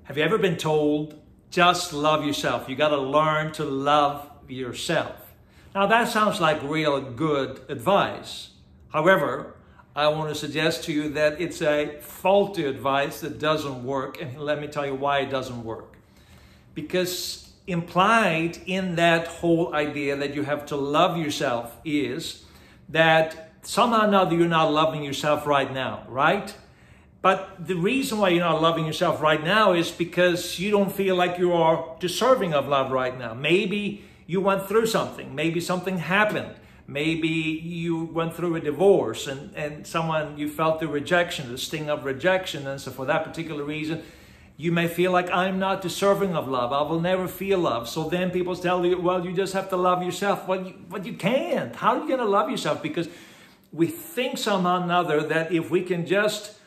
Have you ever been told, just love yourself? You got to learn to love yourself. Now that sounds like real good advice. However, I want to suggest to you that it's a faulty advice that doesn't work. And let me tell you why it doesn't work. Because implied in that whole idea that you have to love yourself is that somehow or another you're not loving yourself right now, right? But the reason why you're not loving yourself right now is because you don't feel like you are deserving of love right now. Maybe you went through something. Maybe something happened. Maybe you went through a divorce and you felt the rejection, the sting of rejection. And so for that particular reason, you may feel like I'm not deserving of love. I will never feel love. So then people tell you, well, you just have to love yourself. But you can't. How are you going to love yourself? Because we think somehow or another that if we can just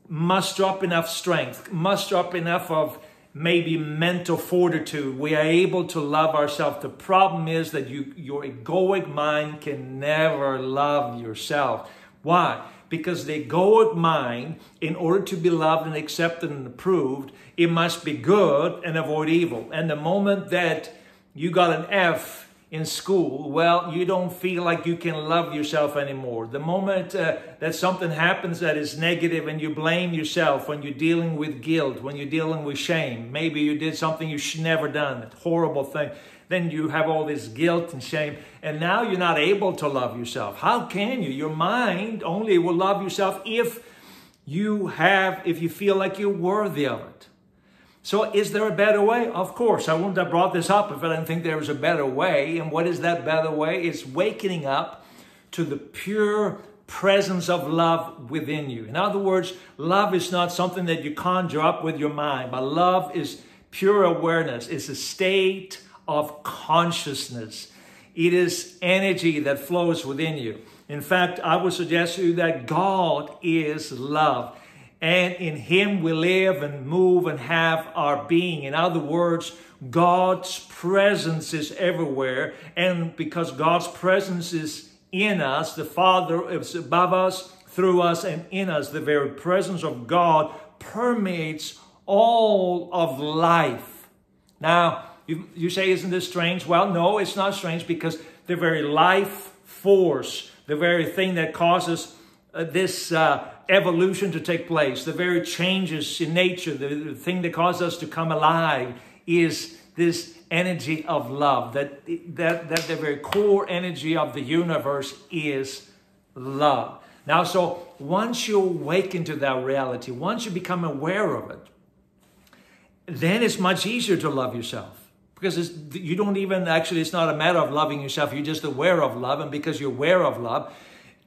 muster up enough strength, muster up enough of maybe mental fortitude, we are able to love ourselves. The problem is that your egoic mind can never love yourself. Why? Because the egoic mind, in order to be loved and accepted and approved, it must be good and avoid evil. And the moment that you got an F in school, well, you don't feel like you can love yourself anymore. The moment that something happens that is negative and you blame yourself, when you're dealing with guilt, when you're dealing with shame, maybe you did something you should never done, a horrible thing, then you have all this guilt and shame, and now you're not able to love yourself. How can you? Your mind only will love yourself if you feel like you're worthy of it. So is there a better way? Of course. I wouldn't have brought this up if I didn't think there was a better way. And what is that better way? It's waking up to the pure presence of love within you. In other words, love is not something that you conjure up with your mind, but love is pure awareness. It's a state of consciousness. It is energy that flows within you. In fact, I would suggest to you that God is love. And in Him we live and move and have our being. In other words, God's presence is everywhere. And because God's presence is in us, the Father is above us, through us, and in us, the very presence of God permeates all of life. Now, you say, isn't this strange? Well, no, it's not strange, because the very life force, the very thing that causes this evolution to take place, the very changes in nature, the thing that causes us to come alive is this energy of love, that the very core energy of the universe is love. Now, so once you awaken to that reality, once you become aware of it, then it's much easier to love yourself. Because you don't even, actually, it's not a matter of loving yourself. You're just aware of love. And because you're aware of love,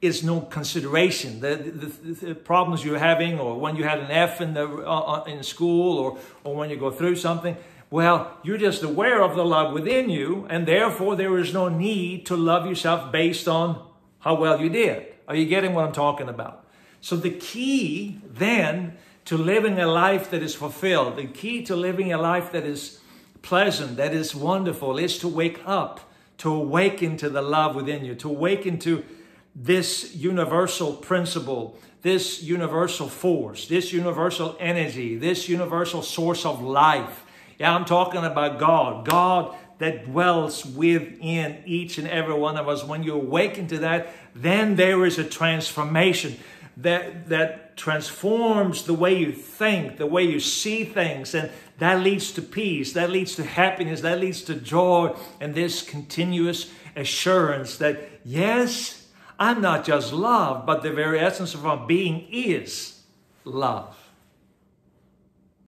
it's no consideration. The problems you're having, or when you had an F in school, or when you go through something, well, you're just aware of the love within you, and therefore there is no need to love yourself based on how well you did. Are you getting what I'm talking about? So the key then to living a life that is fulfilled, the key to living a life that is pleasant, that is wonderful, is to wake up, to awaken to the love within you, to awaken to this universal principle, this universal force, this universal energy, this universal source of life. Yeah, I'm talking about God. God that dwells within each and every one of us. When you awaken to that, then there is a transformation that transforms the way you think, the way you see things, and that leads to peace, that leads to happiness, that leads to joy, and this continuous assurance that, yes, I'm not just loved, but the very essence of our being is love.